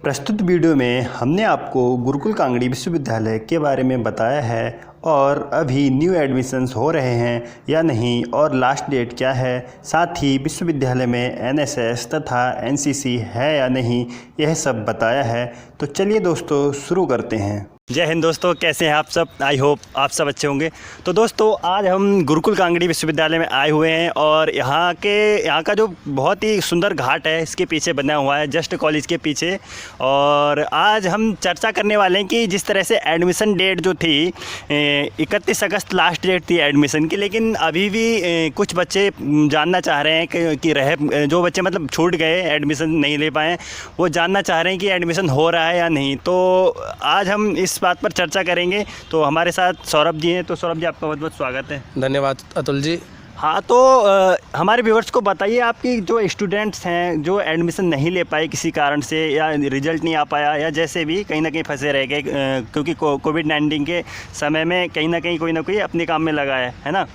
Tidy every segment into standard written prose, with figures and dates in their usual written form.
प्रस्तुत वीडियो में हमने आपको गुरुकुल कांगड़ी विश्वविद्यालय के बारे में बताया है और अभी न्यू एडमिशन्स हो रहे हैं या नहीं और लास्ट डेट क्या है, साथ ही विश्वविद्यालय में एनएसएस तथा एनसीसी है या नहीं, यह सब बताया है। तो चलिए दोस्तों शुरू करते हैं। जय हिंद दोस्तों, कैसे हैं आप सब? आई होप आप सब अच्छे होंगे। तो दोस्तों आज हम गुरुकुल कांगड़ी विश्वविद्यालय में आए हुए हैं और यहाँ का जो बहुत ही सुंदर घाट है इसके पीछे बना हुआ है, जस्ट कॉलेज के पीछे। और आज हम चर्चा करने वाले हैं कि जिस तरह से एडमिशन डेट जो थी 31 अगस्त लास्ट डेट थी एडमिशन की, लेकिन अभी भी कुछ बच्चे जानना चाह रहे हैं कि जो बच्चे मतलब छूट गए, एडमिशन नहीं ले पाए, वो जानना चाह रहे हैं कि एडमिशन हो रहा है या नहीं। तो आज हम इस बात पर चर्चा करेंगे। तो हमारे साथ सौरभ जी हैं। तो सौरभ जी, आपका बहुत बहुत स्वागत है। धन्यवाद अतुल जी। हाँ, तो हमारे व्यूअर्स को बताइए, आपकी जो स्टूडेंट्स हैं जो एडमिशन नहीं ले पाए किसी कारण से, या रिजल्ट नहीं आ पाया, या जैसे भी कहीं ना कहीं फंसे रह गए क्योंकि कोविड-19 के समय में कहीं ना कहीं कोई ना कोई अपने काम में लगा है ना,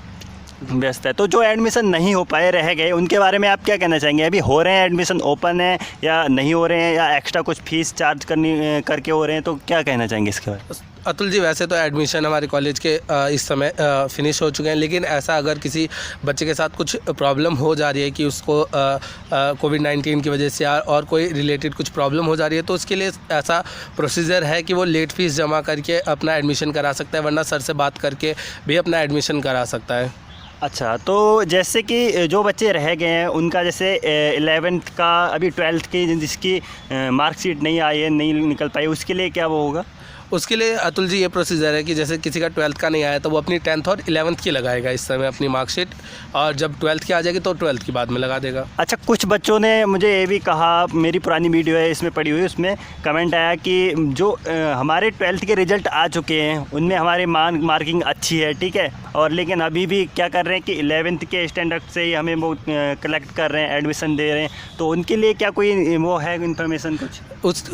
व्यस्त है। तो जो एडमिशन नहीं हो पाए, रह गए, उनके बारे में आप क्या कहना चाहेंगे? अभी हो रहे हैं एडमिशन, ओपन है या नहीं हो रहे हैं, या एक्स्ट्रा कुछ फीस चार्ज करके हो रहे हैं? तो क्या कहना चाहेंगे इसके बारे में? अतुल जी, वैसे तो एडमिशन हमारे कॉलेज के इस समय फिनिश हो चुके हैं, लेकिन ऐसा अगर किसी बच्चे के साथ कुछ प्रॉब्लम हो जा रही है कि उसको कोविड-19 की वजह से और कोई रिलेटेड कुछ प्रॉब्लम हो जा रही है, तो उसके लिए ऐसा प्रोसीजर है कि वो लेट फीस जमा करके अपना एडमिशन करा सकता है, वरना सर से बात करके भी अपना एडमिशन करा सकता है। अच्छा, तो जैसे कि जो बच्चे रह गए हैं उनका, जैसे 11th का, अभी 12th की जिसकी मार्कशीट नहीं आई है, नहीं निकल पाई, उसके लिए क्या वो होगा? उसके लिए अतुल जी ये प्रोसीजर है कि जैसे किसी का 12th का नहीं आया तो वो अपनी 10th और 11th की लगाएगा इस समय अपनी मार्कशीट, और जब 12th की आ जाएगी तो 12th की बाद में लगा देगा। अच्छा, कुछ बच्चों ने मुझे ये भी कहा, मेरी पुरानी वीडियो है इसमें पड़ी हुई, उसमें कमेंट आया कि जो हमारे 12th के रिज़ल्ट आ चुके हैं उनमें हमारी मार्किंग अच्छी है, ठीक है, और लेकिन अभी भी क्या कर रहे हैं कि 11th के स्टैंडर्ड से ही हमें वो कलेक्ट कर रहे हैं, एडमिशन दे रहे हैं। तो उनके लिए क्या कोई वो है इन्फॉर्मेशन कुछ?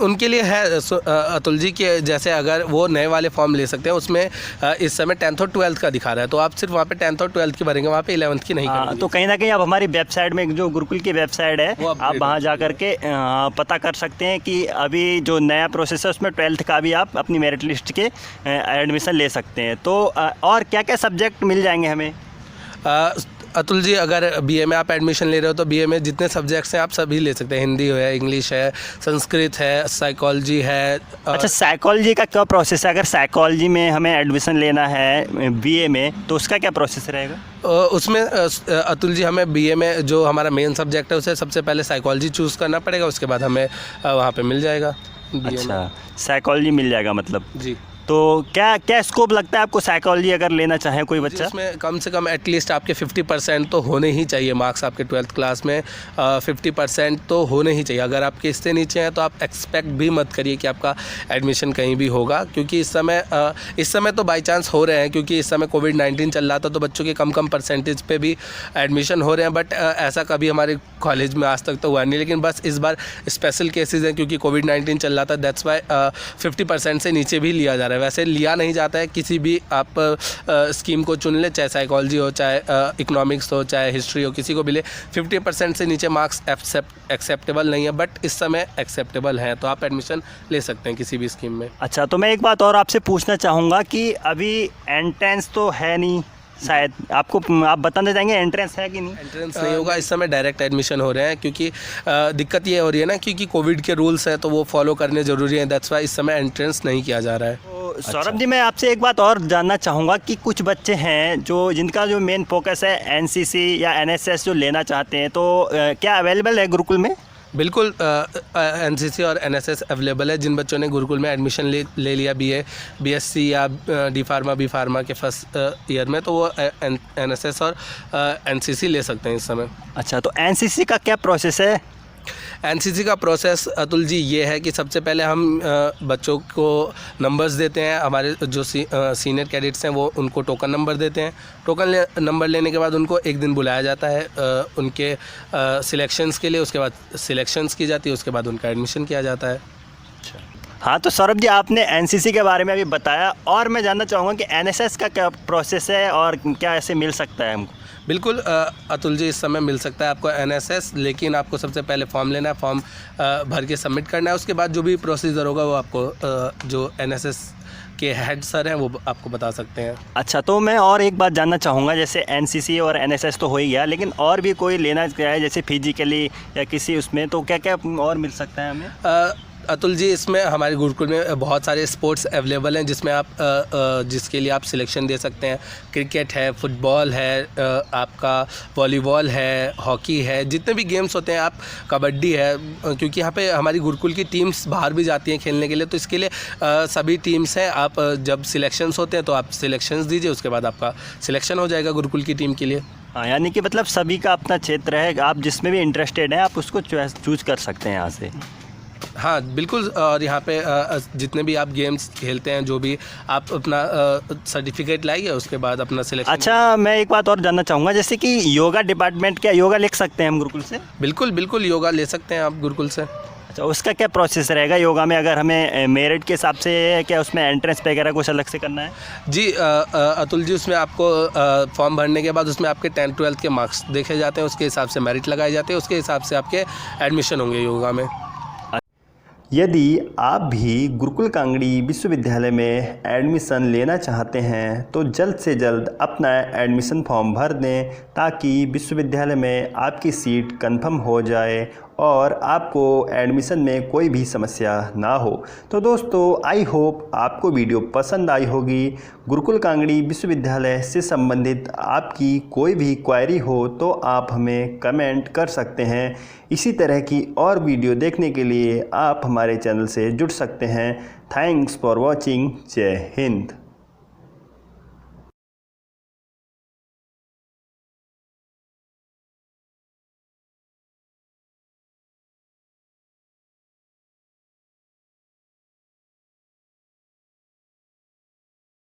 उनके लिए है अतुल जी कि जैसे अगर वो नए वाले फॉर्म ले सकते हैं, उसमें इस समय 10th और 12th का दिखा रहा है, तो आप सिर्फ वहाँ पे 10th और 12th की भरेंगे, वहाँ पे 11th की नहीं करेंगे। तो कहीं ना कहीं अब हमारी वेबसाइट में, जो गुरुकुल की वेबसाइट है, आप वहाँ जा कर के पता कर सकते हैं कि अभी जो नया प्रोसेस है उसमें 12th का भी आप अपनी मेरिट लिस्ट के एडमिशन ले सकते हैं। तो और क्या क्या सब्जेक्ट मिल जाएंगे हमें? अतुल जी, अगर बीए में आप एडमिशन ले रहे हो तो बीए में जितने सब्जेक्ट्स हैं आप सभी ले सकते हैं। हिंदी है, इंग्लिश है, संस्कृत है, साइकोलॉजी है। अच्छा, साइकोलॉजी का क्या प्रोसेस है? अगर साइकोलॉजी में हमें एडमिशन लेना है बीए में, तो उसका क्या प्रोसेस रहेगा? उसमें अतुल जी, हमें बीए में जो हमारा मेन सब्जेक्ट है उसे सबसे पहले साइकोलॉजी चूज़ करना पड़ेगा, उसके बाद हमें वहाँ पर मिल जाएगा। अच्छा, साइकोलॉजी मिल जाएगा मतलब जी। तो क्या स्कोप लगता है आपको साइकोलॉजी अगर लेना चाहे कोई बच्चा? इसमें कम से कम एटलीस्ट आपके 50% तो होने ही चाहिए मार्क्स। आपके 12th क्लास में 50% तो होने ही चाहिए। अगर आपके इससे नीचे हैं तो आप एक्सपेक्ट भी मत करिए कि आपका एडमिशन कहीं भी होगा, क्योंकि इस समय तो बाई चांस हो रहे हैं, क्योंकि इस समय कोविड-19 चल रहा था तो बच्चों के कम परसेंटेज पे भी एडमिशन हो रहे हैं। बट ऐसा कभी हमारे कॉलेज में आज तक तो हुआ नहीं, लेकिन बस इस बार स्पेशल केसेस हैं क्योंकि कोविड-19 चल रहा था, दैट्स वाई 50% से नीचे भी लिया जा रहा है। वैसे लिया नहीं जाता है, किसी भी आप स्कीम को चुन ले, चाहे साइकोलॉजी हो, चाहे इकोनॉमिक्स हो, चाहे हिस्ट्री हो, किसी को भी ले, 50% से नीचे मार्क्स एक्सेप्टेबल नहीं है, बट इस समय एक्सेप्टेबल हैं, तो आप एडमिशन ले सकते हैं किसी भी स्कीम में। अच्छा, तो मैं एक बात और आपसे पूछना चाहूँगा कि अभी एंट्रेंस तो है नहीं, शायद आप बताना चाहेंगे एंट्रेंस है कि नहीं? एंट्रेंस नहीं होगा इस समय, डायरेक्ट एडमिशन हो रहे हैं, क्योंकि दिक्कत ये हो रही है ना, क्योंकि कोविड के रूल्स हैं तो वो फॉलो करने ज़रूरी है, दैट्स वाई इस समय एंट्रेंस नहीं किया जा रहा है। सौरभ जी, मैं आपसे एक बात और जानना चाहूँगा कि कुछ बच्चे हैं जिनका जो मेन फोकस है एनसीसी या एनएसएस जो लेना चाहते हैं, तो क्या अवेलेबल है गुरुकुल में? बिल्कुल, एनसीसी और एनएसएस अवेलेबल है। जिन बच्चों ने गुरुकुल में एडमिशन ले लिया बीएससी या डी फार्मा बी फार्मा के फर्स्ट ईयर में, तो वो एनएसएस और एनसीसी ले सकते हैं इस समय। अच्छा, तो एनसीसी का क्या प्रोसेस है? एनसीसी का प्रोसेस अतुल जी ये है कि सबसे पहले हम बच्चों को नंबर्स देते हैं। हमारे जो सीनियर कैडेट्स हैं वो उनको टोकन नंबर देते हैं। टोकन नंबर लेने के बाद उनको एक दिन बुलाया जाता है उनके सिलेक्शंस के लिए, उसके बाद सिलेक्शंस की जाती है, उसके बाद उनका एडमिशन किया जाता है। हाँ, तो सौरभ जी, आपने एनसीसी के बारे में अभी बताया, और मैं जानना चाहूँगा कि एनएसएस का क्या प्रोसेस है और क्या ऐसे मिल सकता है हमको? बिल्कुल अतुल जी, इस समय मिल सकता है आपको एनएसएस, लेकिन आपको सबसे पहले फॉर्म लेना है, फॉर्म भर के सबमिट करना है। उसके बाद जो भी प्रोसीजर होगा वो आपको जो एनएसएस के हेड सर हैं वो आपको बता सकते हैं। अच्छा, तो मैं और एक बात जानना चाहूँगा, जैसे एनसीसी और एनएसएस तो हो ही गया, लेकिन और भी कोई लेना है जैसे फिजिकली या किसी उसमें, तो क्या क्या और मिल सकता है हमें? अतुल जी, इसमें हमारे गुरुकुल में बहुत सारे स्पोर्ट्स अवेलेबल हैं जिसमें आप जिसके लिए आप सिलेक्शन दे सकते हैं। क्रिकेट है, फुटबॉल है, आपका वॉलीबॉल है, हॉकी है, जितने भी गेम्स होते हैं, आप कबड्डी है, क्योंकि यहाँ पे हमारी गुरुकुल की टीम्स बाहर भी जाती हैं खेलने के लिए, तो इसके लिए सभी टीम्स हैं। आप जब सिलेक्शंस होते हैं तो आप सिलेक्शंस दीजिए, उसके बाद आपका सिलेक्शन हो जाएगा गुरुकुल की टीम के लिए। हाँ, यानी कि मतलब सभी का अपना क्षेत्र है, आप जिसमें भी इंटरेस्टेड हैं आप उसको चूज़ कर सकते हैं यहाँ से। हाँ बिल्कुल, और यहाँ पे जितने भी आप गेम्स खेलते हैं, जो भी आप अपना सर्टिफिकेट लाइए, उसके बाद अपना सिलेक्शन। अच्छा, मैं एक बात और जानना चाहूँगा, जैसे कि योगा डिपार्टमेंट, क्या योगा ले सकते हैं हम गुरुकुल से? बिल्कुल बिल्कुल, योगा ले सकते हैं आप गुरुकुल से। अच्छा, उसका क्या प्रोसेस रहेगा योगा में? अगर हमें मेरिट के हिसाब से, क्या उसमें एंट्रेंस वगैरह कुछ अलग से करना है? जी अतुल जी, उसमें आपको फॉर्म भरने के बाद उसमें आपके 10th-12th के मार्क्स देखे जाते हैं, उसके हिसाब से मेरिट लगाए जाते हैं, उसके हिसाब से आपके एडमिशन होंगे योगा में। यदि आप भी गुरुकुल कांगड़ी विश्वविद्यालय में एडमिशन लेना चाहते हैं तो जल्द से जल्द अपना एडमिशन फॉर्म भर दें, ताकि विश्वविद्यालय में आपकी सीट कंफर्म हो जाए और आपको एडमिशन में कोई भी समस्या ना हो। तो दोस्तों, आई होप आपको वीडियो पसंद आई होगी। गुरुकुल कांगड़ी विश्वविद्यालय से संबंधित आपकी कोई भी क्वेरी हो तो आप हमें कमेंट कर सकते हैं। इसी तरह की और वीडियो देखने के लिए आप हमारे चैनल से जुड़ सकते हैं। Thanks for watching. जय हिंद।